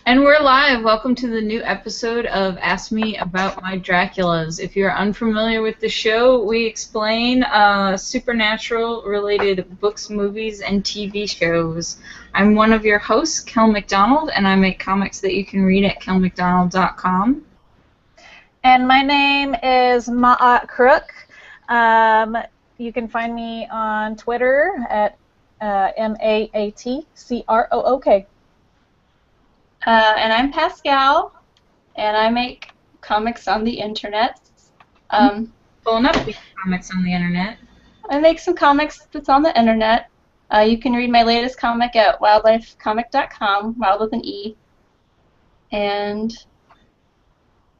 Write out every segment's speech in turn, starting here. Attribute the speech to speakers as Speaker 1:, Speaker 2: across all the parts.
Speaker 1: And we're live. Welcome to the new episode of Ask Me About My Draculas. If you're unfamiliar with the show, we explain supernatural-related books, movies, and TV shows. I'm one of your hosts, Kel McDonald, and I make comics that you can read at kelmcdonald.com.
Speaker 2: And my name is Ma'at Crook. You can find me on Twitter at MAATCROOK.
Speaker 3: And I'm Pascalle, and I make comics on the internet.
Speaker 1: Pulling up these comics on the internet.
Speaker 3: I make some comics that's on the internet. You can read my latest comic at wildlifecomic.com, wild with an E. And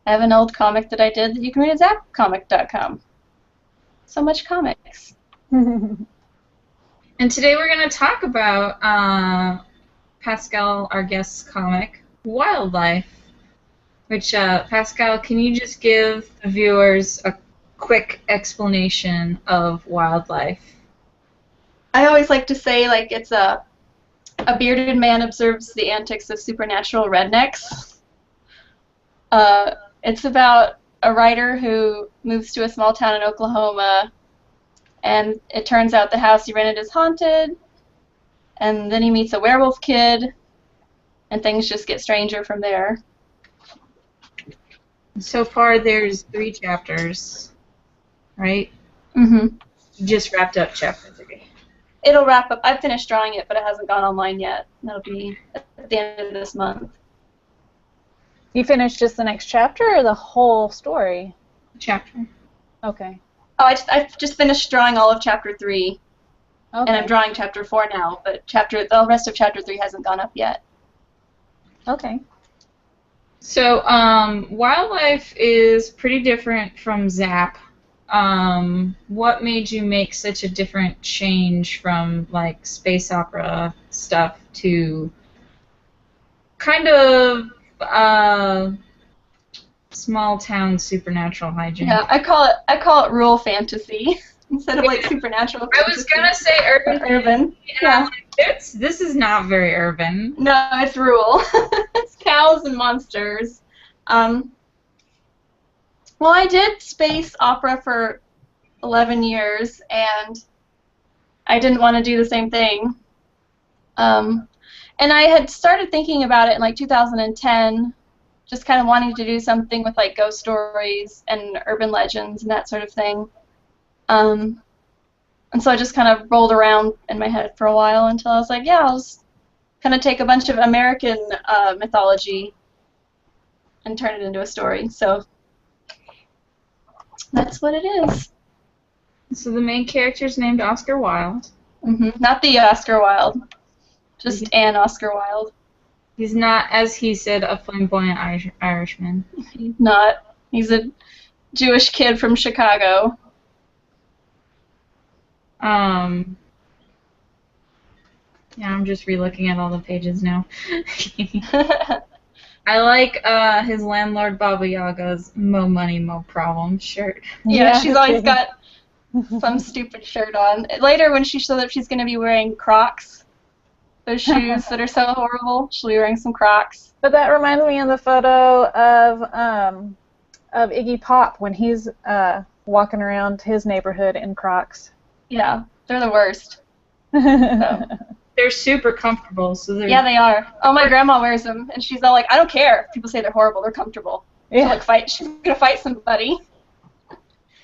Speaker 3: I have an old comic that I did that you can read at zapcomic.com. So much comics.
Speaker 1: And today we're going to talk about Pascalle, our guest's comic, Wilde Life, which, Pascalle, can you just give the viewers a quick explanation of Wilde Life?
Speaker 3: I always like to say, like, it's a bearded man observes the antics of supernatural rednecks. It's about a writer who moves to a small town in Oklahoma, and it turns out the house he rented is haunted, and then he meets a werewolf kid, and things just get stranger from there.
Speaker 1: So far, there's 3 chapters, right?
Speaker 3: Mm-hmm.
Speaker 1: You just wrapped up chapter 3.
Speaker 3: It'll wrap up. I've finished drawing it, but it hasn't gone online yet. That'll be at the end of this month.
Speaker 2: You finished just the next chapter or the whole story?
Speaker 1: Chapter.
Speaker 2: Okay.
Speaker 3: Oh, I just finished drawing all of chapter 3.
Speaker 2: Okay.
Speaker 3: And I'm drawing chapter 4 now, but the rest of chapter 3 hasn't gone up yet.
Speaker 2: Okay.
Speaker 1: So, Wilde Life is pretty different from Zap. What made you make such a different change from, like, space opera stuff to kind of small town supernatural hijinks?
Speaker 3: Yeah, I call it rural fantasy instead of like supernatural fantasy.
Speaker 1: I was gonna say urban.
Speaker 3: Urban. Yeah.
Speaker 1: This is not very urban.
Speaker 3: No, it's rural. It's cows and monsters. Well, I did space opera for 11 years, and I didn't want to do the same thing. And I had started thinking about it in like 2010, just kind of wanting to do something with like ghost stories and urban legends and that sort of thing. And so I just kind of rolled around in my head for a while until I was like, yeah, I'll just kind of take a bunch of American mythology and turn it into a story. So that's what it is.
Speaker 1: So the main character's named Oscar Wilde.
Speaker 3: Mm-hmm. Not the Oscar Wilde, just an Oscar Wilde.
Speaker 1: He's not, as he said, a flamboyant Irishman.
Speaker 3: He's not. He's a Jewish kid from Chicago.
Speaker 1: Yeah, I'm just re-looking at all the pages now. I like his landlord Baba Yaga's "Mo money, mo problem" shirt.
Speaker 3: Yeah, she's always got some stupid shirt on. Later, when she shows up, she's going to be wearing Crocs. Those shoes that are so horrible. She'll be wearing some Crocs.
Speaker 2: But that reminds me of the photo of Iggy Pop when he's walking around his neighborhood in Crocs.
Speaker 3: Yeah, they're the worst. So.
Speaker 1: They're super comfortable. So they're...
Speaker 3: Yeah, they are. Oh, my grandma wears them, and she's all like, I don't care if people say they're horrible, they're comfortable.
Speaker 2: Yeah.
Speaker 3: She's going to fight somebody.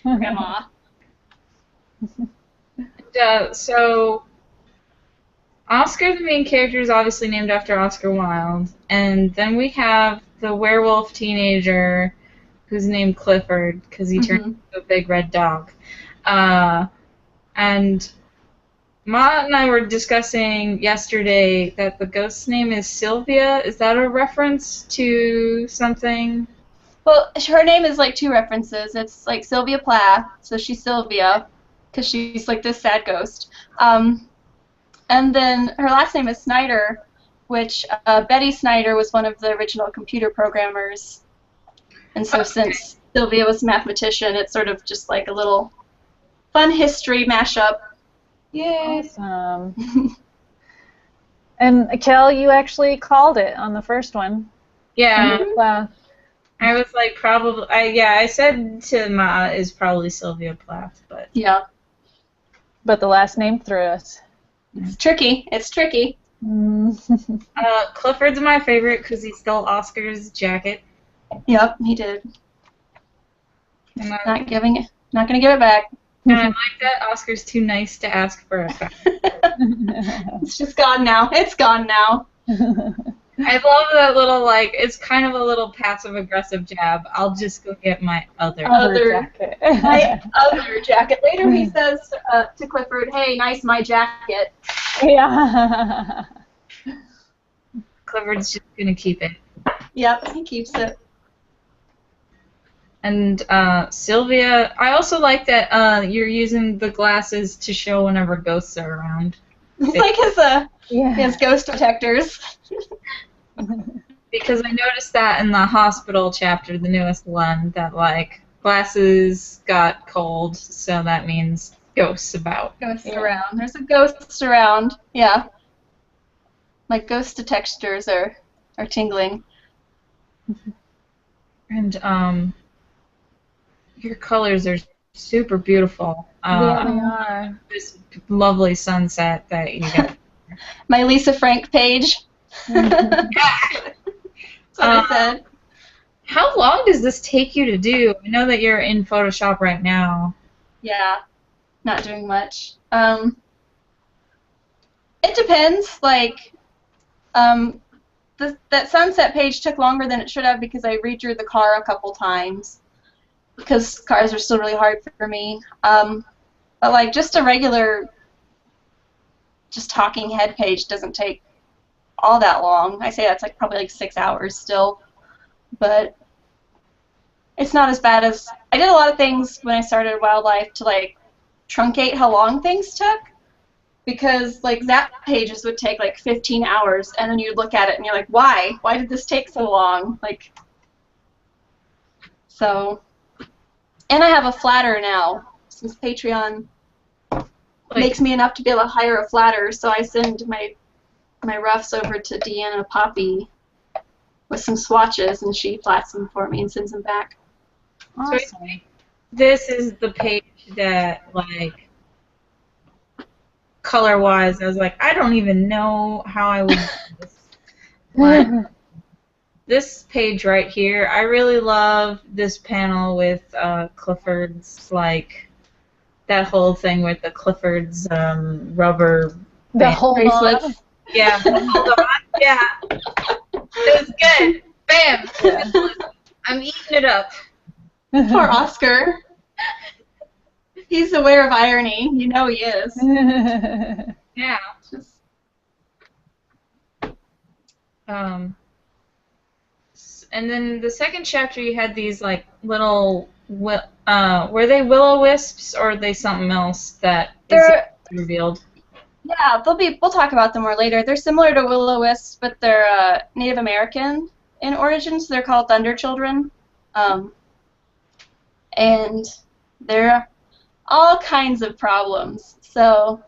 Speaker 3: Grandma.
Speaker 1: So, Oscar, the main character, is obviously named after Oscar Wilde, and then we have the werewolf teenager who's named Clifford because he turned into a big red dog. And Ma and I were discussing yesterday that the ghost's name is Sylvia. Is that a reference to something?
Speaker 3: Well, her name is like 2 references. It's like Sylvia Plath, so she's Sylvia because she's like this sad ghost. And then her last name is Snyder, which Betty Snyder was one of the original computer programmers. And so since Sylvia was a mathematician, it's sort of just like a little fun history mashup.
Speaker 1: Yay!
Speaker 2: Awesome. And Kel, you actually called it on the first one.
Speaker 1: Yeah.
Speaker 2: Wow.
Speaker 1: I was like, probably. I said to Ma is probably Sylvia Plath, but
Speaker 3: Yeah.
Speaker 2: But the last name threw us.
Speaker 3: It's tricky. It's tricky.
Speaker 1: Clifford's my favorite because he stole Oscar's jacket.
Speaker 3: Yep, he did.
Speaker 1: And
Speaker 3: Not gonna give it back.
Speaker 1: and I like that Oscar's too nice to ask for it back.
Speaker 3: It's just gone now. It's gone now.
Speaker 1: I love that little, like, it's kind of a little passive-aggressive jab. I'll just go get my other
Speaker 2: jacket.
Speaker 3: My other jacket. Later he says to Clifford, "Hey, nice my jacket."
Speaker 2: Yeah.
Speaker 1: Clifford's just gonna keep it.
Speaker 3: Yep, he keeps it.
Speaker 1: And Sylvia, I also like that you're using the glasses to show whenever ghosts are around.
Speaker 3: It's like his ghost detectors.
Speaker 1: Because I noticed that in the hospital chapter, the newest one, that, like, glasses got cold, so that means ghosts about.
Speaker 3: Ghosts around. There's a ghost around. Yeah. My ghost detectors are tingling.
Speaker 1: And your colors are super beautiful.
Speaker 2: Yeah, they are.
Speaker 1: This lovely sunset that you got.
Speaker 3: My Lisa Frank page. That's what I said.
Speaker 1: How long does this take you to do? I know that you're in Photoshop right now.
Speaker 3: Yeah, not doing much. It depends. Like, that sunset page took longer than it should have because I redrew the car a couple times because cars are still really hard for me. But like just a regular, just talking head page doesn't take all that long. I say that's like probably like 6 hours still, but it's not as bad as I did a lot of things when I started Wilde Life to like truncate how long things took, because like Zap pages would take like 15 hours, and then you'd look at it and you're like, why did this take so long? Like, so, and I have a flatter now since Patreon makes me enough to be able to hire a flatter, so I send my roughs over to Deanna Poppy with some swatches, and she flats them for me and sends them back.
Speaker 1: Awesome. So this is the page that, like, color-wise, I was like, I don't even know how I would do this. But this page right here, I really love this panel with Clifford's, like, that whole thing with the Clifford's rubber
Speaker 2: bracelets.
Speaker 1: Yeah, hold on. Yeah. It was good. Bam. Yeah. I'm eating it up.
Speaker 3: Poor Oscar. He's aware of irony. You know he is.
Speaker 1: Yeah. And then the second chapter, you had these like little, were they will-o-wisps or are they something else that is revealed?
Speaker 3: Yeah, we'll talk about them more later. They're similar to will-o-wisps, but they're Native American in origin, so they're called thunder children. And they're all kinds of problems. So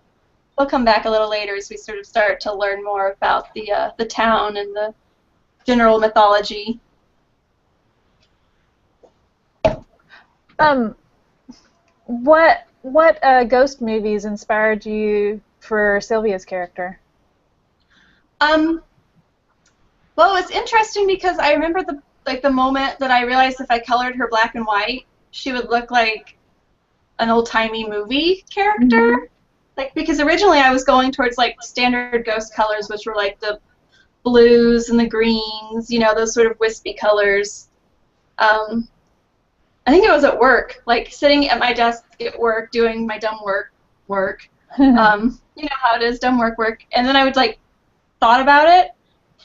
Speaker 3: we'll come back a little later as we sort of start to learn more about the town and the general mythology.
Speaker 2: What ghost movies inspired you for Sylvia's character?
Speaker 3: Well, it's interesting because I remember the moment that I realized if I colored her black and white, she would look like an old-timey movie character. Mm-hmm. Like, because originally I was going towards like standard ghost colors, which were like the blues and the greens, you know, those sort of wispy colors. I think it was at work, like sitting at my desk at work doing my dumb work. You know how it is, dumb work. And then I would like thought about it,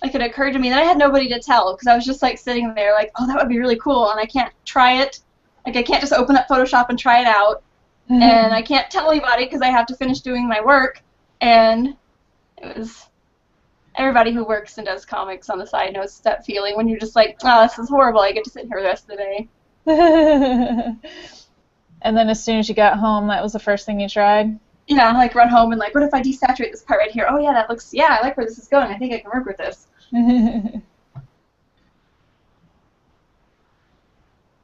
Speaker 3: like it occurred to me that I had nobody to tell because I was just like sitting there like, oh, that would be really cool, and I can't try it. Like I can't just open up Photoshop and try it out, and I can't tell anybody because I have to finish doing my work. And it was everybody who works and does comics on the side knows that feeling when you're just like, oh, this is horrible. I get to sit here the rest of the day.
Speaker 2: And then as soon as you got home, that was the first thing you tried?
Speaker 3: you know, like run home and like, what if I desaturate this part right here? Oh yeah, that looks, yeah, I like where this is going. I think I can work with this.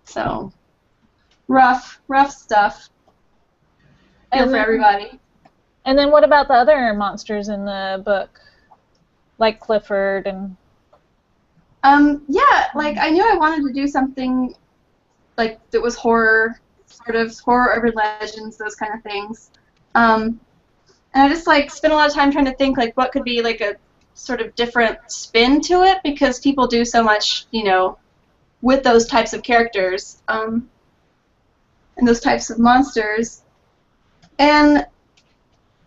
Speaker 3: So, rough stuff. Feel for everybody.
Speaker 2: And then what about the other monsters in the book? Like Clifford and...
Speaker 3: Yeah, like I knew I wanted to do something like that was horror, sort of horror, urban legends, those kind of things. And I just like spent a lot of time trying to think like what could be like a sort of different spin to it, because people do so much, you know, with those types of characters and those types of monsters. And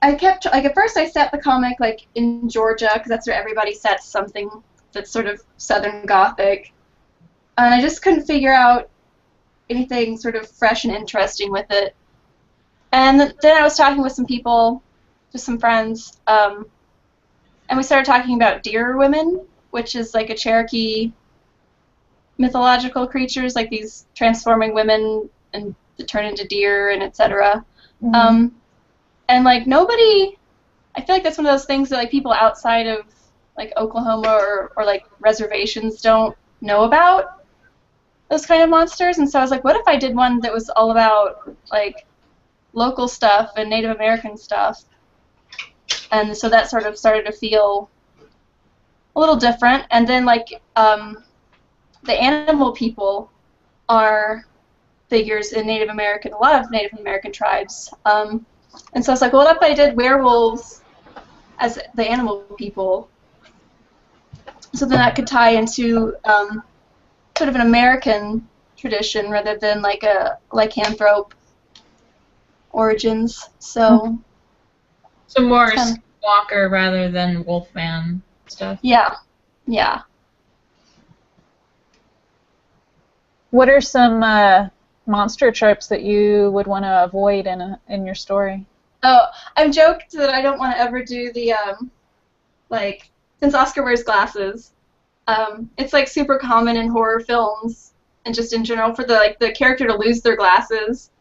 Speaker 3: I kept, like, at first I set the comic like in Georgia, because that's where everybody sets something that's sort of Southern Gothic, and I just couldn't figure out anything sort of fresh and interesting with it. And then I was talking with some people, just some friends, and we started talking about deer women, which is like a Cherokee mythological creatures, like these transforming women and that turn into deer and etc.
Speaker 2: Mhm.
Speaker 3: And like nobody, I feel like that's one of those things that like people outside of like Oklahoma or like reservations don't know about, those kind of monsters. And so I was like, what if I did one that was all about like local stuff and Native American stuff? And so that sort of started to feel a little different. And then like the animal people are figures in Native American, a lot of Native American tribes. And so I was like, well, what if I did werewolves as the animal people? So then that could tie into sort of an American tradition rather than like a lycanthrope origins. So
Speaker 1: more Walker rather than Wolfman stuff.
Speaker 3: yeah, yeah.
Speaker 2: What are some monster tropes that you would want to avoid in your story?
Speaker 3: Oh, I've joked that I don't want to ever do the like, since Oscar wears glasses, it's like super common in horror films and just in general for the character to lose their glasses,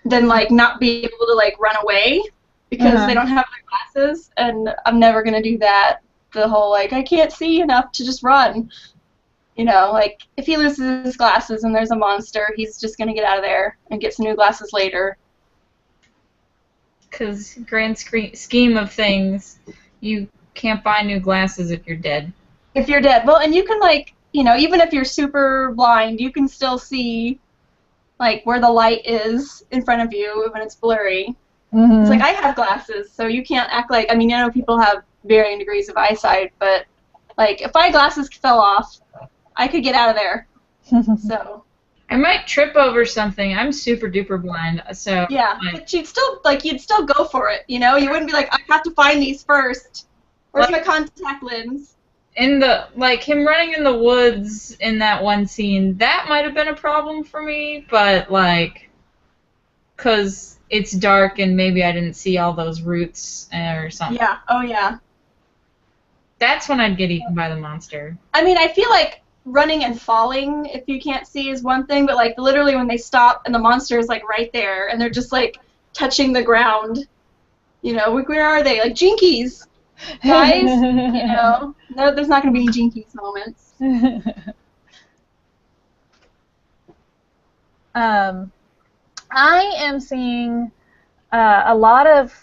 Speaker 3: then like not be able to like run away because they don't have their glasses, and I'm never gonna do that. The whole like I can't see enough to just run. You know, like if he loses his glasses and there's a monster, he's just gonna get out of there and get some new glasses later.
Speaker 1: Because grand scheme of things, you can't buy new glasses if you're dead.
Speaker 3: If you're dead. Well, and you can, like, you know, even if you're super blind, you can still see, like, where the light is in front of you when it's blurry.
Speaker 2: Mm-hmm.
Speaker 3: It's like, I have glasses, so you can't act like, I mean, I know people have varying degrees of eyesight, but, like, if my glasses fell off, I could get out of there. So...
Speaker 1: I might trip over something. I'm super duper blind, so...
Speaker 3: Yeah, but you'd still go for it, you know? You wouldn't be like, I have to find these first. Where's my contact lens?
Speaker 1: In the, like, him running in the woods in that one scene, that might have been a problem for me, but, like, because it's dark and maybe I didn't see all those roots or something.
Speaker 3: Yeah, oh yeah.
Speaker 1: That's when I'd get eaten by the monster.
Speaker 3: I mean, I feel like running and falling, if you can't see, is one thing, but like literally when they stop and the monster is like right there and they're just like touching the ground, you know, where are they? Like Jinkies, guys, you know. No, there's not going to be any Jinkies moments.
Speaker 2: I am seeing a lot of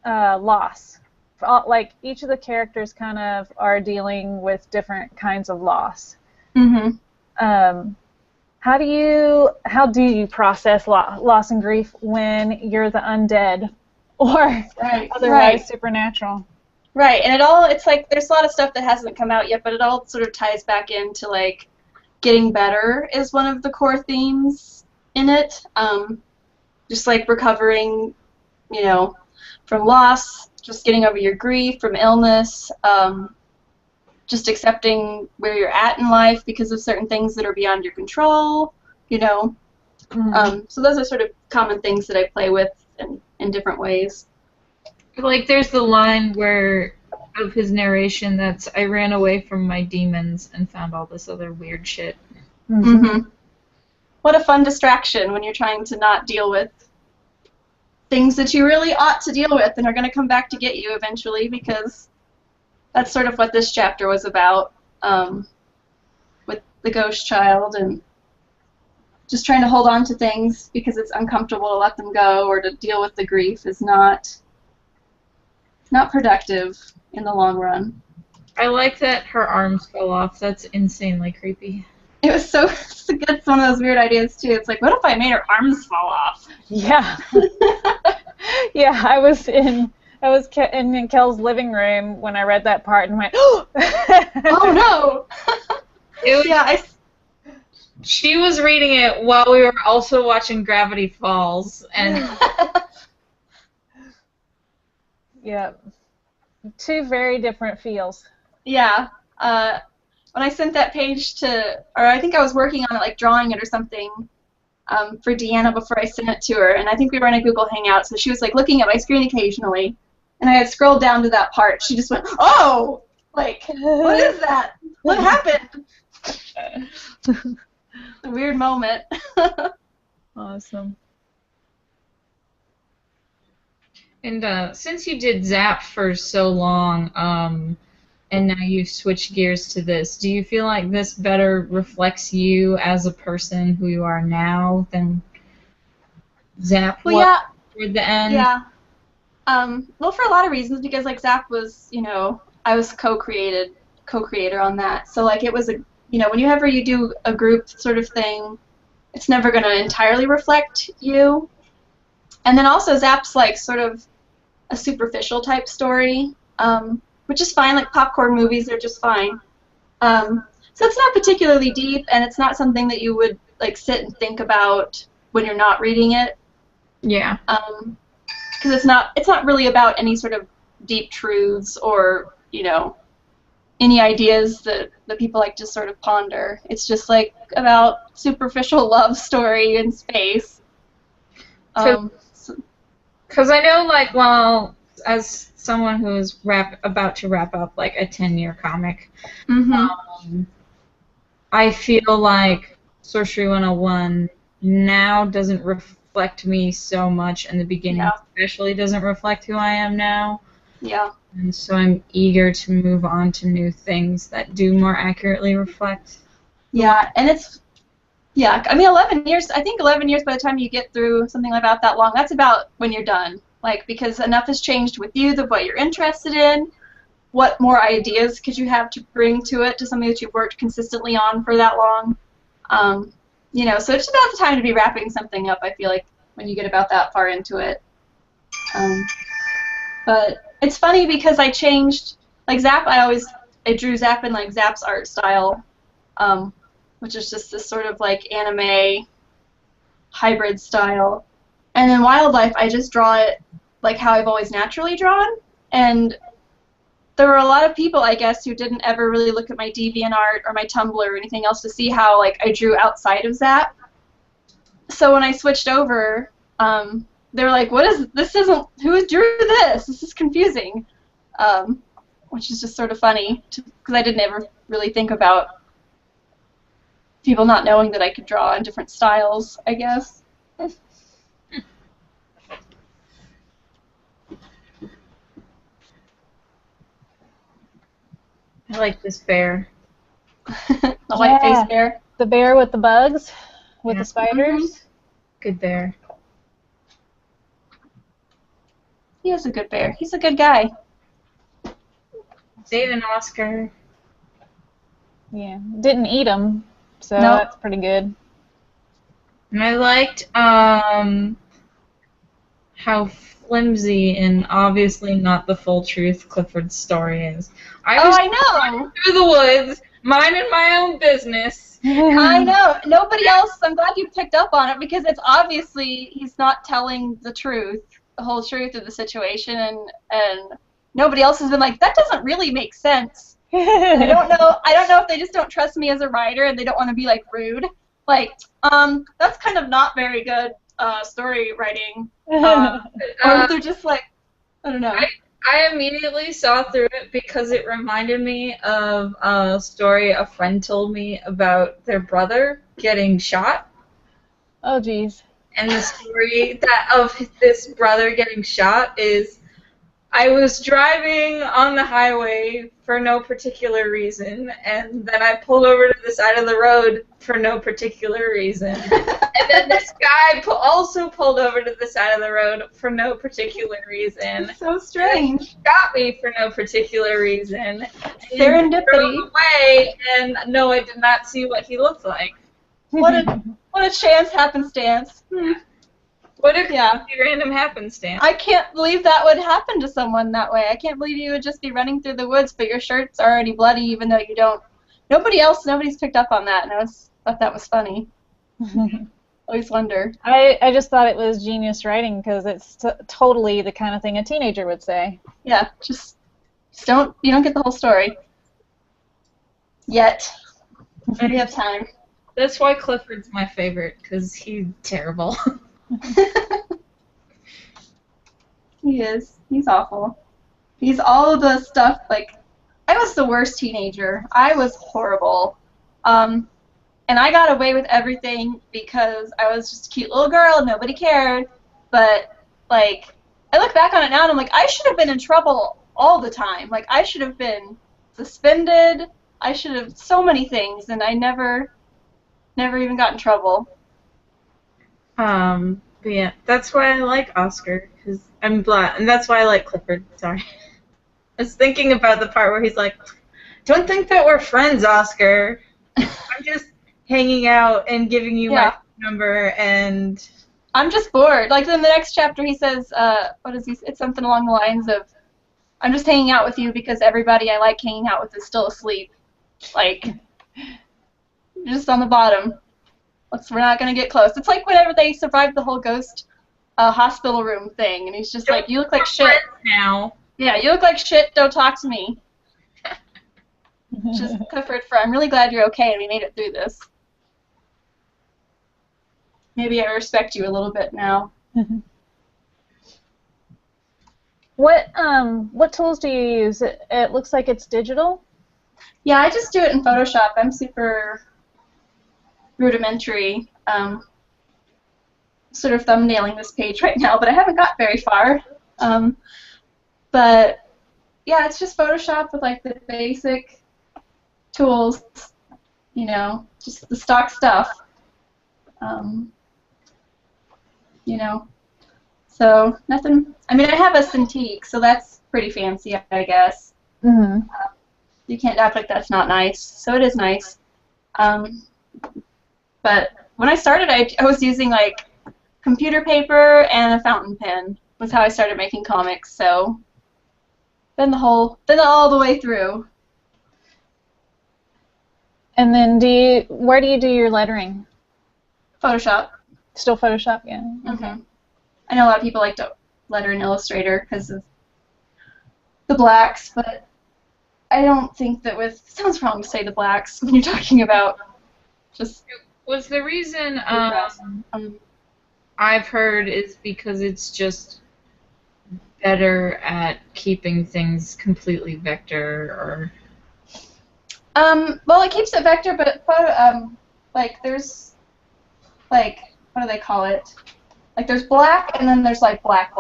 Speaker 2: loss. Like each of the characters kind of are dealing with different kinds of loss.
Speaker 3: Mm-hmm.
Speaker 2: How do you process loss and grief when you're the undead or otherwise supernatural?
Speaker 3: Right, and it's like there's a lot of stuff that hasn't come out yet, but it all sort of ties back into like getting better is one of the core themes in it. Just like recovering, you know, from loss, just getting over your grief, from illness, just accepting where you're at in life because of certain things that are beyond your control, you know.
Speaker 2: Mm-hmm.
Speaker 3: So those are sort of common things that I play with in different ways.
Speaker 1: Like, there's the line of his narration that's, I ran away from my demons and found all this other weird shit.
Speaker 3: Mm-hmm. What a fun distraction when you're trying to not deal with things that you really ought to deal with and are going to come back to get you eventually, because that's sort of what this chapter was about, with the ghost child, and just trying to hold on to things because it's uncomfortable to let them go or to deal with the grief is not productive in the long run.
Speaker 1: I like that her arms fell off. That's insanely creepy.
Speaker 3: It was so it's one of those weird ideas too. It's like, what if I made her arms fall off?
Speaker 2: Yeah. Yeah, I was in Kel's living room when I read that part and went, oh!
Speaker 3: Oh no!
Speaker 1: It was,
Speaker 3: Yeah,
Speaker 1: she was reading it while we were also watching Gravity Falls, and
Speaker 2: yeah, two very different feels.
Speaker 3: yeah. When I sent that page to, or I think I was working on it, like drawing it or something, for Deanna before I sent it to her, and I think we were in a Google Hangout, so she was like looking at my screen occasionally, and I had scrolled down to that part. She just went, oh! Like, what is that? What happened? A weird moment.
Speaker 2: Awesome.
Speaker 1: And since you did Zap for so long, and now you've switched gears to this, do you feel like this better reflects you as a person, who you are now, than Zap was toward the end?
Speaker 3: Yeah. Well, for a lot of reasons, because like Zap was, I was co-creator on that, so like it was a, whenever you do a group sort of thing, it's never going to entirely reflect you. And then also Zap's like sort of a superficial type story, which is fine. Like popcorn movies are just fine. So it's not particularly deep, and it's not something that you would like sit and think about when you're not reading it.
Speaker 1: Yeah.
Speaker 3: Because it's not really about any sort of deep truths or any ideas that people like to sort of ponder. It's just like about superficial love story in space.
Speaker 1: Because I know, like, well, as someone who is about to wrap up like a 10-year comic, I feel like Sorcery 101 now doesn't reflect me so much, and the beginning especially doesn't reflect who I am now.
Speaker 3: Yeah.
Speaker 1: And so I'm eager to move on to new things that do more accurately reflect.
Speaker 3: Yeah, and I mean 11 years, I think 11 years by the time you get through something about that long, that's about when you're done. Like, because enough has changed with you, what you're interested in, what more ideas could you have to bring to it, to something that you've worked consistently on for that long. So it's about the time to be wrapping something up, I feel like, when you get about that far into it. But it's funny because I changed, like Zap, I drew Zap in like Zap's art style, which is just this sort of like anime hybrid style. And in Wilde Life, I just draw it like how I've always naturally drawn. And there were a lot of people, I guess, who didn't ever really look at my DeviantArt or my Tumblr or anything else to see how like I drew outside of Zap. So when I switched over, they were like, who drew this? This is confusing. Which is just sort of funny, because I didn't ever really think about people not knowing that I could draw in different styles, I guess.
Speaker 1: I like this bear.
Speaker 3: The white-faced bear.
Speaker 2: The bear with the bugs, with the spiders.
Speaker 1: Good bear.
Speaker 3: He is a good bear. He's a good guy.
Speaker 1: Dave and Oscar.
Speaker 2: Yeah, didn't eat them, so that's pretty good.
Speaker 1: And I liked how flimsy and obviously not the full truth Clifford's story is. I know. Through the woods, minding my own business.
Speaker 3: I know. Nobody else. I'm glad you picked up on it, because it's obviously he's not telling the truth, the whole truth of the situation, and nobody else has been like, that doesn't really make sense. I don't know if they just don't trust me as a writer and they don't want to be like rude. Like, that's kind of not very good story writing. Or they're just like, I don't know.
Speaker 1: I immediately saw through it because it reminded me of a story a friend told me about their brother getting shot.
Speaker 2: Oh, geez.
Speaker 1: And the story of this brother getting shot is, I was driving on the highway for no particular reason, and then I pulled over to the side of the road for no particular reason. And then this guy also pulled over to the side of the road for no particular reason.
Speaker 3: It's so strange.
Speaker 1: Shot me for no particular reason.
Speaker 3: Serendipity.
Speaker 1: Drove away, and no, I did not see what he looked like.
Speaker 3: What a chance happenstance.
Speaker 1: What a random happenstance.
Speaker 3: I can't believe that would happen to someone that way. I can't believe you would just be running through the woods, but your shirt's already bloody, even though you don't. Nobody's picked up on that, and I thought that was funny. Always wonder.
Speaker 2: I just thought it was genius writing because it's totally the kind of thing a teenager would say.
Speaker 3: Yeah, just you don't get the whole story. Yet. Maybe have time.
Speaker 1: That's why Clifford's my favorite, because he's terrible.
Speaker 3: He is. He's awful. He's all the stuff, like, I was the worst teenager. I was horrible. And I got away with everything because I was just a cute little girl and nobody cared. But, like, I look back on it now and I'm like, I should have been in trouble all the time. Like, I should have been suspended. I should have so many things, and I never even got in trouble.
Speaker 1: But yeah, that's why I like Oscar, because I'm black, and that's why I like Clifford. Sorry. I was thinking about the part where he's like, don't think that we're friends, Oscar. I'm just hanging out and giving you my number, and...
Speaker 3: I'm just bored. Like, in the next chapter he says, what is he? It's something along the lines of, I'm just hanging out with you because everybody I like hanging out with is still asleep. Like, just on the bottom. We're not going to get close. It's like whenever they survived the whole ghost hospital room thing, and he's just like, you look like shit.
Speaker 1: Now.
Speaker 3: Yeah, you look like shit, don't talk to me. Just Clifford, I'm really glad you're okay and we made it through this. Maybe I respect you a little bit now.
Speaker 2: What tools do you use? It looks like it's digital.
Speaker 3: Yeah, I just do it in Photoshop. I'm super rudimentary. Sort of thumbnailing this page right now, but I haven't got very far. But yeah, it's just Photoshop with like the basic tools, you know, just the stock stuff. You know, so nothing. I mean, I have a Cintiq, so that's pretty fancy, I guess.
Speaker 2: Mm-hmm.
Speaker 3: You can't act like that's not nice. So it is nice. But when I started, I was using like computer paper and a fountain pen. Was how I started making comics. So been all the way through.
Speaker 2: And then where do you do your lettering?
Speaker 3: Photoshop.
Speaker 2: Still Photoshop, yeah.
Speaker 3: Okay. I know a lot of people like to letter in Illustrator because of the blacks, but I don't think that it sounds wrong to say the blacks when you're talking about just...
Speaker 1: Was the reason I've heard is because it's just better at keeping things completely vector, or...
Speaker 3: well, it keeps it vector, but like there's like, what do they call it? Like there's black and then there's like black.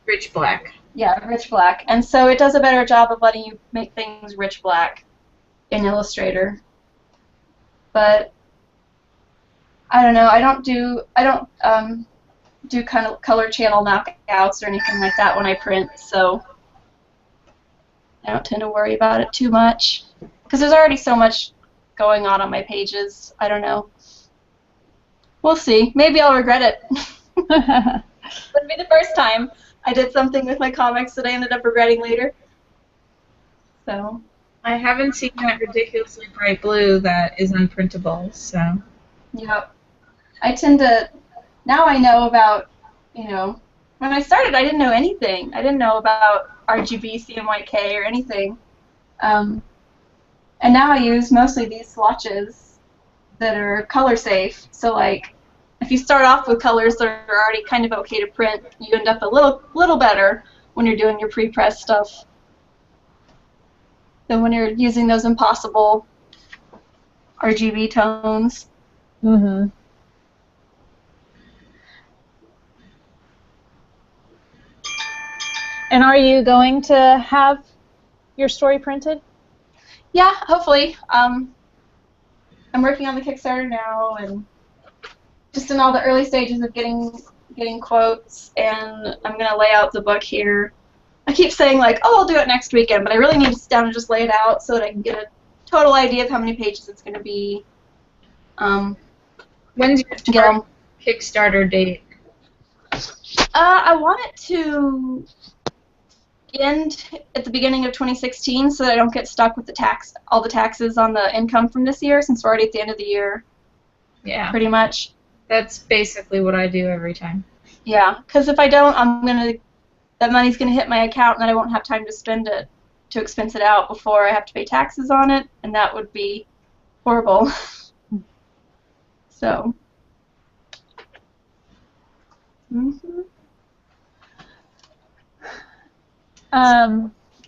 Speaker 1: Rich black.
Speaker 3: Yeah, rich black. And so it does a better job of letting you make things rich black in Illustrator. But I don't know. I don't do kind of color channel knockouts or anything like that when I print, so I don't tend to worry about it too much because there's already so much going on my pages. I don't know. We'll see. Maybe I'll regret it. Wouldn't be the first time I did something with my comics that I ended up regretting later. So.
Speaker 1: I haven't seen that ridiculously bright blue that is unprintable, so.
Speaker 3: Yep. I tend to, now I know about, you know, when I started I didn't know anything. I didn't know about RGB, CMYK, or anything. And now I use mostly these swatches that are color safe. So like, if you start off with colors that are already kind of okay to print, you end up a little better when you're doing your pre-press stuff than when you're using those impossible RGB tones.
Speaker 2: Mm-hmm. And are you going to have your story printed?
Speaker 3: Yeah, hopefully. I'm working on the Kickstarter now, and just in all the early stages of getting quotes, and I'm gonna lay out the book here. I keep saying like, oh, I'll do it next weekend, but I really need to sit down and just lay it out so that I can get a total idea of how many pages it's gonna be.
Speaker 1: When's your Kickstarter date?
Speaker 3: I want it to end at the beginning of 2016 so that I don't get stuck with all the taxes on the income from this year, since we're already at the end of the year.
Speaker 1: Yeah.
Speaker 3: Pretty much.
Speaker 1: That's basically what I do every time.
Speaker 3: Yeah, because if I don't, that money's gonna hit my account, and then I won't have time to spend it to expense it out before I have to pay taxes on it, and that would be horrible. So.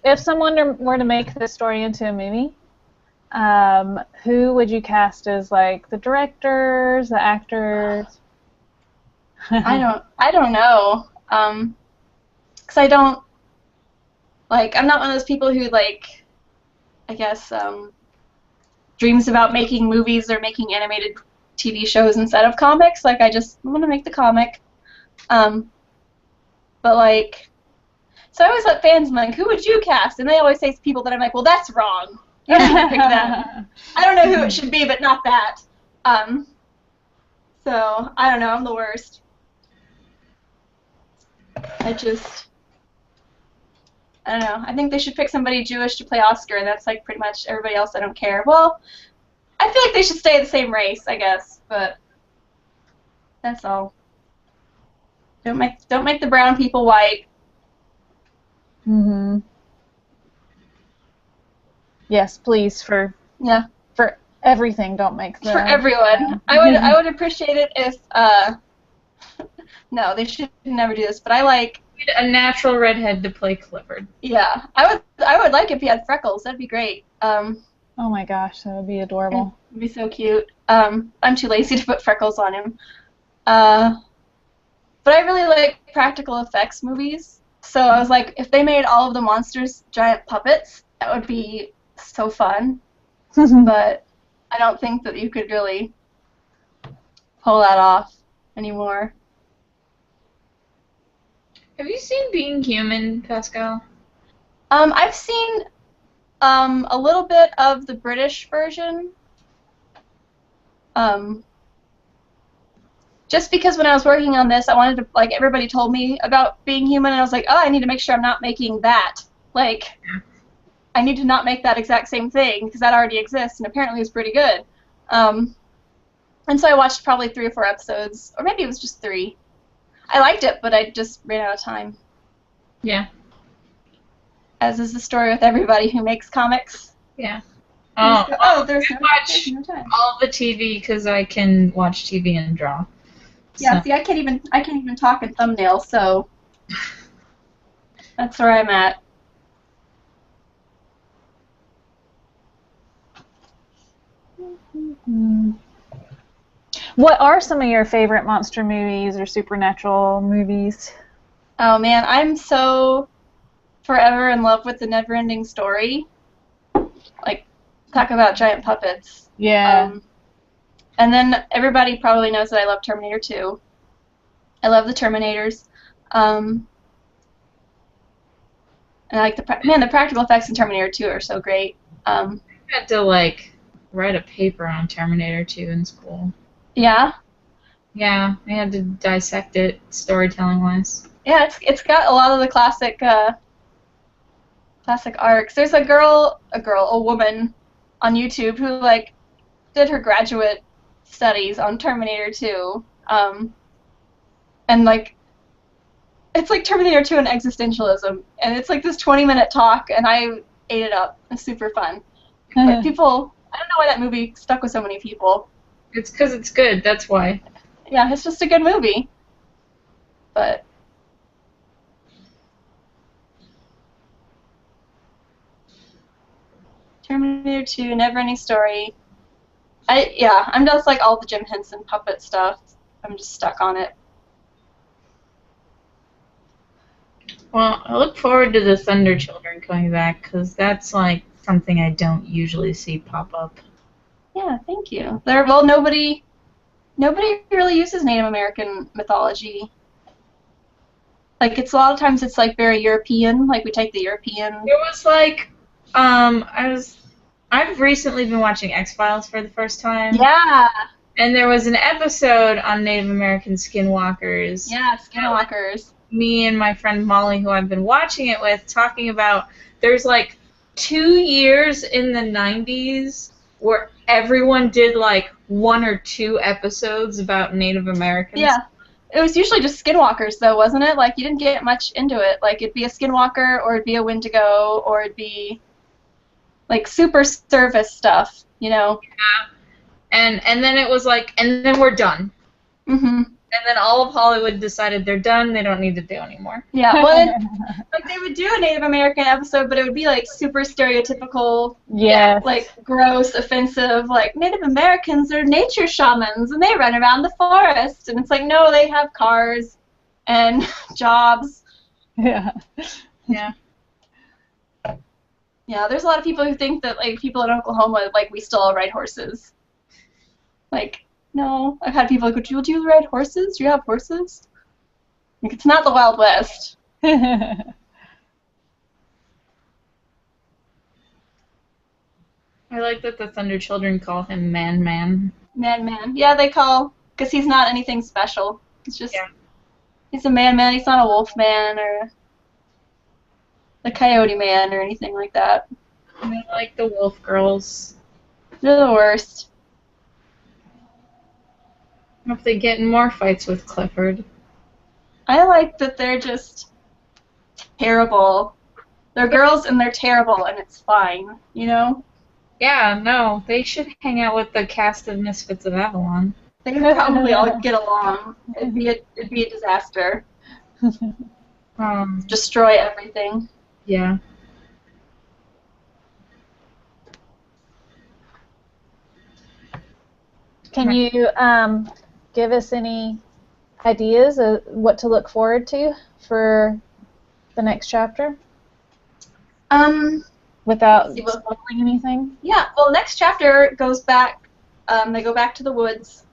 Speaker 2: If someone were to make this story into a movie, who would you cast as like the directors, the actors?
Speaker 3: I don't know. 'Cause I don't I'm not one of those people who I guess dreams about making movies or making animated TV shows instead of comics. Like I just want to make the comic. But so I always let fans know, who would you cast? And they always say people that I'm like, well, that's wrong. You didn't pick them. I don't know who it should be, but not that. So I don't know. I'm the worst. I don't know. I think they should pick somebody Jewish to play Oscar, and that's pretty much everybody else. I don't care. Well, I feel like they should stay the same race, I guess, but that's all. Don't make the brown people white.
Speaker 2: Mhm. Yes, please, for everything, don't make them.
Speaker 3: For everyone. I would appreciate it if no, they should never do this, but I like
Speaker 1: a natural redhead to play Clifford.
Speaker 3: Yeah. I would like if he had freckles. That'd be great.
Speaker 2: Oh my gosh, that would be adorable.
Speaker 3: It'd be so cute. I'm too lazy to put freckles on him. But I really like practical effects movies. So I was like, if they made all of the monsters giant puppets, that would be so fun. But I don't think that you could really pull that off anymore.
Speaker 1: Have you seen Being Human, Pascal?
Speaker 3: I've seen a little bit of the British version. Just because when I was working on this, I wanted to, everybody told me about Being Human, and I was like, oh, I need to make sure I'm not making that. I need to not make that exact same thing, because that already exists, and apparently it's pretty good. And so I watched probably 3 or 4 episodes, or maybe it was just 3. I liked it, but I just ran out of time.
Speaker 1: Yeah.
Speaker 3: As is the story with everybody who makes comics.
Speaker 1: Yeah.
Speaker 3: There's
Speaker 1: I watch
Speaker 3: no time.
Speaker 1: all the TV because I can watch TV and draw.
Speaker 3: Yeah,
Speaker 1: So.
Speaker 3: see, I can't even talk in thumbnails, so that's where I'm at.
Speaker 2: What are some of your favorite monster movies or supernatural movies?
Speaker 3: Oh man, I'm so forever in love with The Never-Ending Story. Talk about giant puppets.
Speaker 2: Yeah.
Speaker 3: And then everybody probably knows that I love Terminator 2. I love the Terminators. And I like the practical effects in Terminator 2 are so great.
Speaker 1: I had to write a paper on Terminator 2 in school.
Speaker 3: Yeah.
Speaker 1: Yeah, I had to dissect it storytelling wise.
Speaker 3: Yeah, it's got a lot of the classic arcs. There's a woman on YouTube who did her graduate studies on Terminator 2. And it's like Terminator 2 and existentialism, and it's this 20-minute talk, and I ate it up. It's super fun. But people, I don't know why that movie stuck with so many people.
Speaker 1: It's because it's good, that's why.
Speaker 3: Yeah, it's just a good movie. But Terminator 2, Never-Ending Story. I'm just all the Jim Henson puppet stuff. I'm just stuck on it.
Speaker 1: Well, I look forward to the Thunder Children coming back because that's like something I don't usually see pop up.
Speaker 3: Yeah, thank you. Nobody really uses Native American mythology. Like, it's a lot of times it's like very European. Like, we take the European.
Speaker 1: It was like, I've recently been watching X-Files for the first time.
Speaker 3: Yeah.
Speaker 1: And there was an episode on Native American skinwalkers.
Speaker 3: Yeah, skinwalkers.
Speaker 1: Me and my friend Molly, who I've been watching it with, talking about there's like 2 years in the 90s where everyone did like 1 or 2 episodes about Native Americans.
Speaker 3: Yeah. It was usually just skinwalkers, though, wasn't it? Like, you didn't get much into it. Like, it'd be a skinwalker, or it'd be a Wendigo, or it'd be, like, super service stuff, you know?
Speaker 1: Yeah. And then it was like, and then we're done.
Speaker 3: Mm-hmm.
Speaker 1: And then all of Hollywood decided they're done, they don't need to do anymore.
Speaker 3: Yeah, well, like, they would do a Native American episode, but it would be, like, super stereotypical,
Speaker 2: Yes.
Speaker 3: like, gross, offensive, like, Native Americans are nature shamans, and they run around the forest. And it's like, no, they have cars and jobs.
Speaker 2: Yeah.
Speaker 1: Yeah.
Speaker 3: Yeah, there's a lot of people who think that, like, people in Oklahoma, like, we still ride horses. Like, no. I've had people go, do you ride horses? Do you have horses? Like, it's not the Wild West.
Speaker 1: I like that the Thunder Children call him Man.
Speaker 3: Man. Yeah, they call, because he's not anything special. He's just,
Speaker 1: Yeah.
Speaker 3: He's a man. He's not a wolf man or a coyote man or anything like that.
Speaker 1: And I like the Wolf Girls.
Speaker 3: They're the worst.
Speaker 1: I hope they get in more fights with Clifford.
Speaker 3: I like that they're just terrible. They're girls and they're terrible and it's fine, you know?
Speaker 1: Yeah, no, they should hang out with the cast of Misfits of Avalon.
Speaker 3: They would probably all get along. It'd be a disaster. Destroy everything.
Speaker 1: Yeah.
Speaker 2: Can you give us any ideas of what to look forward to for the next chapter? Without spoiling anything?
Speaker 3: Yeah, well, next chapter goes back, they go back to the woods,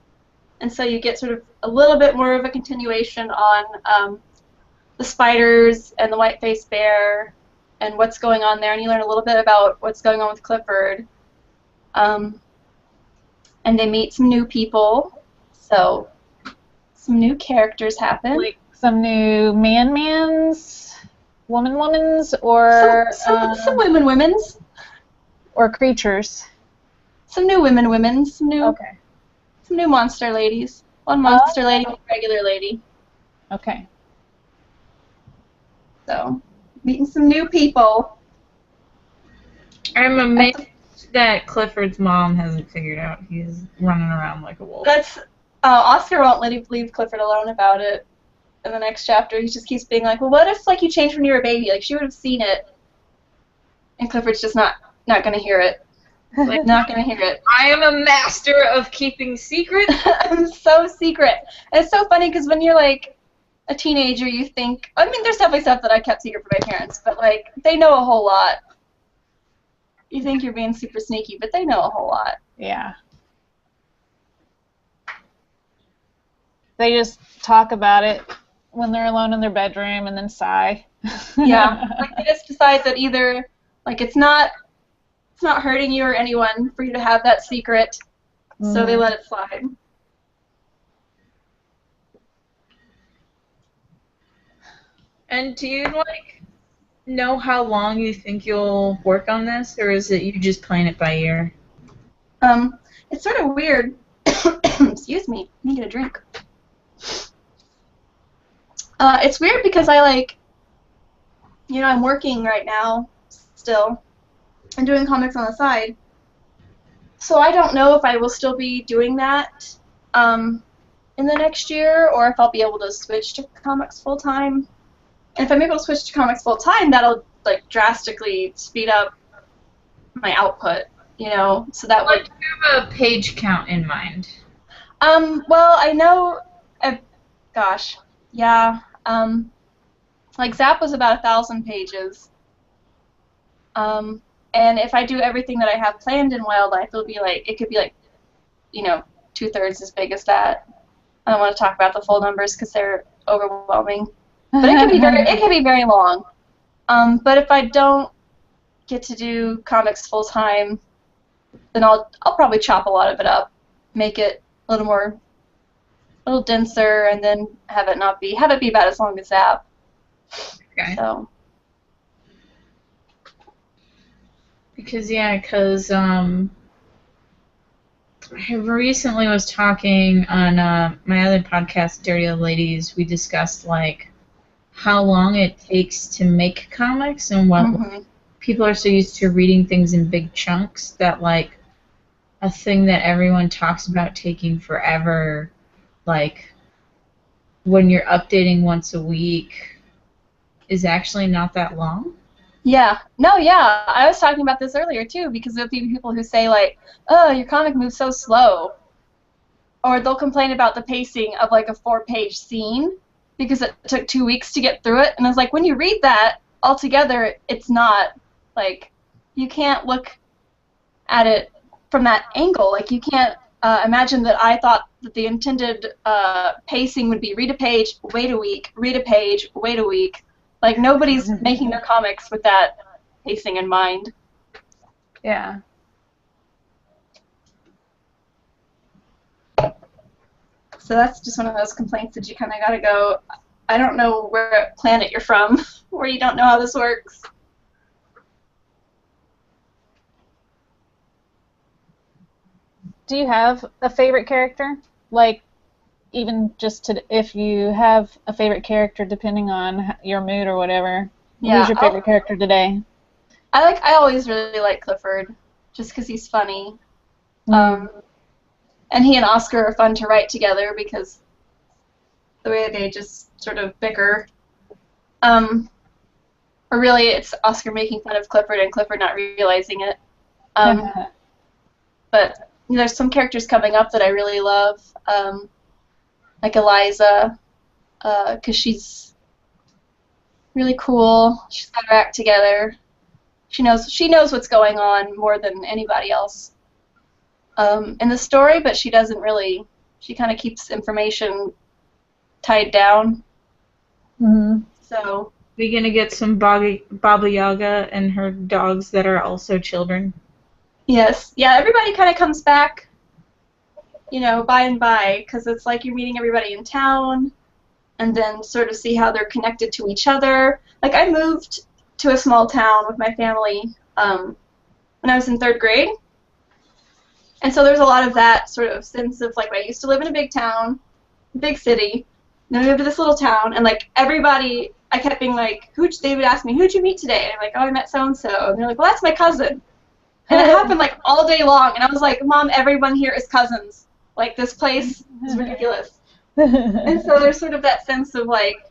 Speaker 3: and so you get sort of a little bit more of a continuation on the spiders and the white-faced bear and what's going on there, and you learn a little bit about what's going on with Clifford. And they meet some new people, so some new characters happen.
Speaker 2: Like some new man-mans, woman-womans, or
Speaker 3: some women-womens.
Speaker 2: Or creatures.
Speaker 3: Some new women-womens, some new monster ladies. One monster lady, one regular lady.
Speaker 2: Okay.
Speaker 3: So, meeting some new people.
Speaker 1: I'm amazed that Clifford's mom hasn't figured out he's running around like a wolf.
Speaker 3: That's Oscar won't leave Clifford alone about it. In the next chapter, he just keeps being like, "Well, what if like you changed when you were a baby? Like she would have seen it." And Clifford's just not gonna hear it. Like not gonna hear it.
Speaker 1: I am a master of keeping secrets.
Speaker 3: I'm so secret. And it's so funny because when you're like a teenager, you think, I mean, there's definitely stuff that I kept secret from my parents, but like they know a whole lot. You think you're being super sneaky, but they know a whole lot.
Speaker 2: Yeah. They just talk about it when they're alone in their bedroom and then sigh.
Speaker 3: Yeah. Like they just decide that either like it's not hurting you or anyone for you to have that secret, so they let it slide.
Speaker 1: And do you know how long you think you'll work on this, or is it you just playing it by ear?
Speaker 3: It's sort of weird. Excuse me, let me get a drink. It's weird because I'm working right now still and doing comics on the side. So I don't know if I will still be doing that in the next year or if I'll be able to switch to comics full time. And if I'm able to switch to comics full time, that'll like drastically speed up my output, so that would...
Speaker 1: Do you have a page count in mind?
Speaker 3: Well, I know, gosh, yeah, Like Zap was about 1,000 pages. And if I do everything that I have planned in Wildlife, it could be like, 2/3 as big as that. I don't want to talk about the full numbers because they're overwhelming. But it can be very long. But if I don't get to do comics full time, then I'll probably chop a lot of it up, make it a little denser, and then have it be about as long as Zap.
Speaker 1: Okay.
Speaker 3: So.
Speaker 1: Because I recently was talking on my other podcast, Dirty Old Ladies. We discussed like how long it takes to make comics and what people are so used to reading things in big chunks that like a thing that everyone talks about taking forever, like when you're updating once a week, is actually not that long.
Speaker 3: Yeah. No, yeah. I was talking about this earlier, too, because there'll be people who say, like, oh, your comic moves so slow. Or they'll complain about the pacing of, like, a 4-page scene because it took 2 weeks to get through it. And I was like, when you read that altogether, it's not, like, you can't look at it from that angle. Like, you can't imagine that I thought that the intended pacing would be read a page, wait a week, read a page, wait a week. Like, nobody's making their comics with that pacing in mind.
Speaker 2: Yeah.
Speaker 3: So that's just one of those complaints that you kind of got to go, I don't know where planet you're from, where you don't know how this works.
Speaker 2: Do you have a favorite character? Like, even just if you have a favorite character depending on your mood or whatever. Yeah, who's your favorite character today?
Speaker 3: I always really like Clifford, just because he's funny. And he and Oscar are fun to write together because the way they just sort of bicker. Or really, it's Oscar making fun of Clifford and Clifford not realizing it. But there's some characters coming up that I really love. Like Eliza, because she's really cool. She's got her act together. She knows what's going on more than anybody else in the story, but she doesn't really. She kind of keeps information tied down. So
Speaker 1: we're gonna get some Baba Yaga and her dogs that are also children.
Speaker 3: Yes, yeah. Everybody kind of comes back. By and by, because it's like you're meeting everybody in town, and then sort of see how they're connected to each other. Like, I moved to a small town with my family when I was in 3rd grade, and so there's a lot of that sort of sense of, like, I used to live in a big town, big city, then I moved to this little town, and, like, everybody, I kept being like, they would ask me, who'd you meet today? And I'm like, oh, I met so-and-so, and they're like, well, that's my cousin. And it happened, like, all day long, and I was like, Mom, everyone here is cousins. Like, this place is ridiculous. And so there's sort of that sense of, like,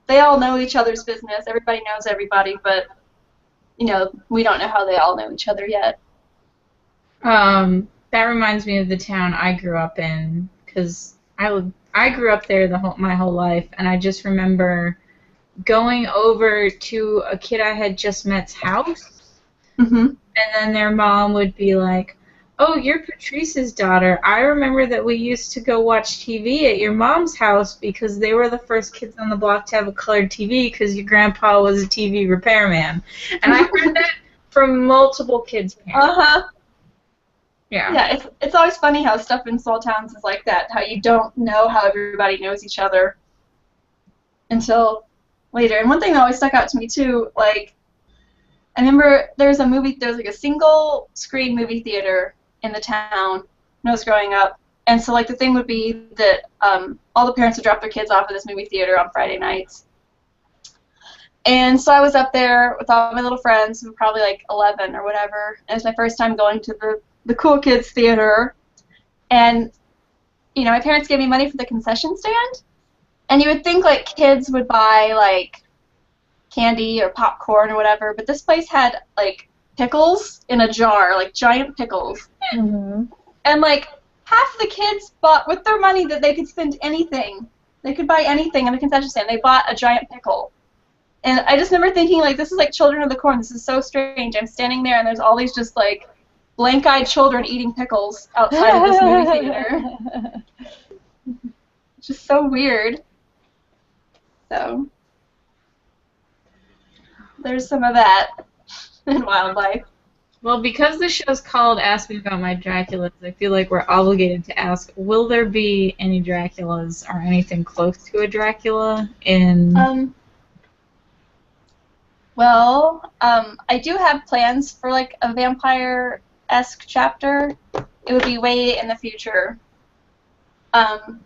Speaker 3: they all know each other's business. Everybody knows everybody, but, we don't know how they all know each other yet.
Speaker 1: That reminds me of the town I grew up in, because I grew up there my whole life, and I just remember going over to a kid I had just met's house, and then their mom would be like, oh, you're Patrice's daughter. I remember that we used to go watch TV at your mom's house because they were the first kids on the block to have a colored TV because your grandpa was a TV repairman. And I heard that from multiple kids' parents. Yeah.
Speaker 3: Yeah, it's always funny how stuff in small towns is like that, how you don't know how everybody knows each other until later. And one thing that always stuck out to me, too, like, I remember there was like a single screen movie theater in the town when I was growing up. And so, like, the thing would be that all the parents would drop their kids off at this movie theater on Friday nights. And so I was up there with all my little friends who were probably, like, 11 or whatever. And it was my first time going to the cool kids theater. And, my parents gave me money for the concession stand. And you would think, like, kids would buy, like, candy or popcorn or whatever. But this place had, like, pickles in a jar, like giant pickles. And, like, half the kids bought, with their money that they could spend anything, they could buy anything in the concession stand, they bought a giant pickle. And I just remember thinking, like, this is like Children of the Corn. This is so strange. I'm standing there, and there's all these just, like, blank-eyed children eating pickles outside of this movie theater. It's just so weird. So, there's some of that in wildlife.
Speaker 1: Well, because the show's called Ask Me About My Draculas, I feel like we're obligated to ask, will there be any Draculas or anything close to a Dracula in...
Speaker 3: Well, I do have plans for, like, a vampire-esque chapter. It would be way in the future. But,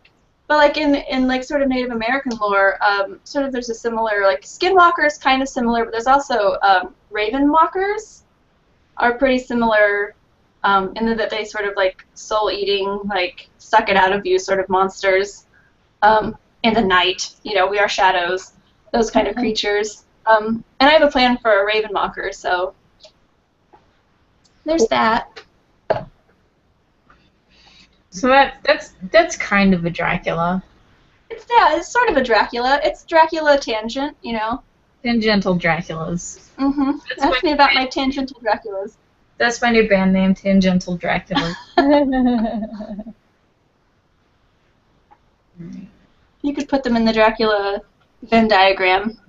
Speaker 3: like, in like, sort of Native American lore, sort of there's a similar, like, skinwalker is kind of similar, but there's also ravenwalkers are pretty similar in that they sort of, like, soul-eating, like, suck it out of you sort of monsters in the night. You know, we are shadows, those kind of creatures. And I have a plan for a ravenwalker, so there's that.
Speaker 1: So that's kind of a Dracula.
Speaker 3: It's sort of a Dracula. It's Dracula tangent, you know.
Speaker 1: Tangential Draculas.
Speaker 3: Mm-hmm. Ask me about my tangential Draculas.
Speaker 1: That's my new band name, Tangential Dracula.
Speaker 3: You could put them in the Dracula Venn diagram.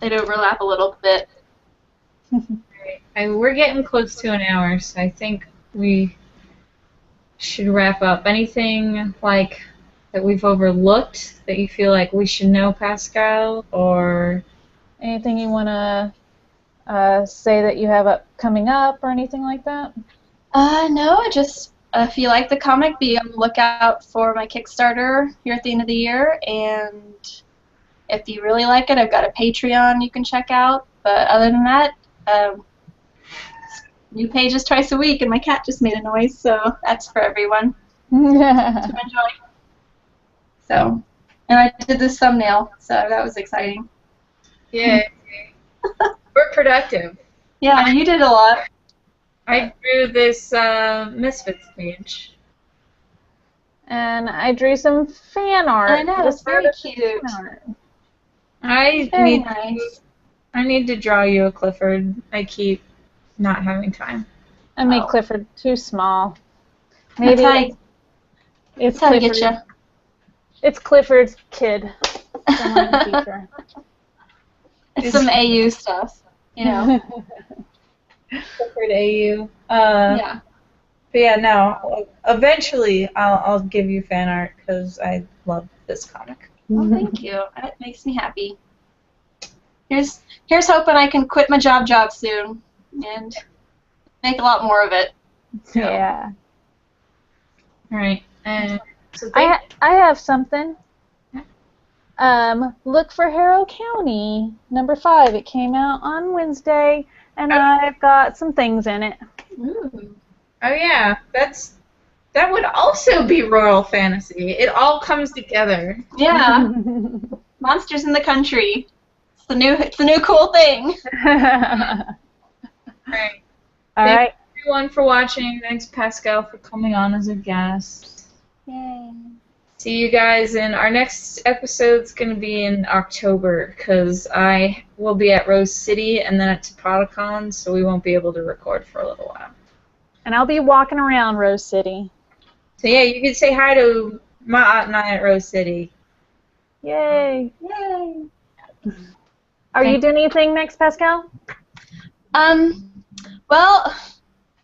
Speaker 3: They'd overlap a little bit.
Speaker 1: We're getting close to an hour, so I think we should wrap up. Anything like that we've overlooked that you feel like we should know, Pascal, or
Speaker 2: anything you want to say that you have coming up or anything like that?
Speaker 3: No, just if you like the comic, be on the lookout for my Kickstarter here at the end of the year, and if you really like it, I've got a Patreon you can check out. But other than that, new pages twice a week, and my cat just made a noise, so that's for everyone to enjoy. So, and I did this thumbnail, so that was exciting.
Speaker 1: Yeah, we're productive.
Speaker 3: Yeah, you did a lot.
Speaker 1: I drew this Misfits page.
Speaker 2: And I drew some fan art.
Speaker 3: I know, it's very cute.
Speaker 1: I
Speaker 3: Very nice.
Speaker 1: need to draw you a Clifford. I keep not having time.
Speaker 2: I made Clifford too small. Maybe
Speaker 3: That's how I get you.
Speaker 2: It's Clifford's kid. Teacher.
Speaker 3: It's some AU stuff, you know.
Speaker 1: Clifford AU.
Speaker 3: Yeah.
Speaker 1: But yeah, no. Eventually, I'll give you fan art because I love this comic.
Speaker 3: Well, thank you. That makes me happy. Here's hoping I can quit my job soon and make a lot more of it.
Speaker 2: So. Yeah.
Speaker 1: All right. So
Speaker 2: I have something. Look for Harrow County, #5. It came out on Wednesday, and I've got some things in it.
Speaker 3: Ooh.
Speaker 1: Oh yeah, that would also be Royal Fantasy. It all comes together.
Speaker 3: Yeah. Monsters in the Country. It's the new cool thing.
Speaker 1: All right. Thanks everyone for watching. Thanks Pascal for coming on as a guest.
Speaker 3: Yay.
Speaker 1: See you guys in our next episode's going to be in October because I will be at Rose City and then at Topodicon, so we won't be able to record for a little while.
Speaker 2: And I'll be walking around Rose City.
Speaker 1: So yeah, you can say hi to my aunt and I at Rose City.
Speaker 2: Yay.
Speaker 3: Yay.
Speaker 2: Are you doing anything next, Pascal?
Speaker 3: Well,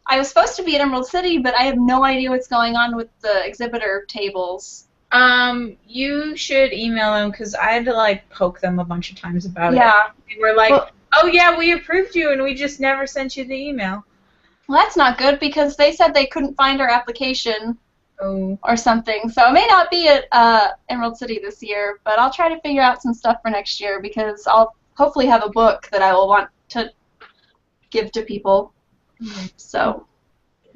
Speaker 3: I was supposed to be at Emerald City, but I have no idea what's going on with the exhibitor tables.
Speaker 1: You should email them because I had to like poke them a bunch of times about it. They were like, oh yeah, we approved you and we just never sent you the email.
Speaker 3: Well, that's not good because they said they couldn't find our application or something. So it may not be at Emerald City this year, but I'll try to figure out some stuff for next year because I'll hopefully have a book that I will want to give to people. So.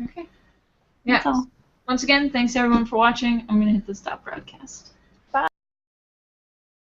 Speaker 1: Okay. Yeah. Once again, thanks everyone for watching. I'm going to hit the stop broadcast.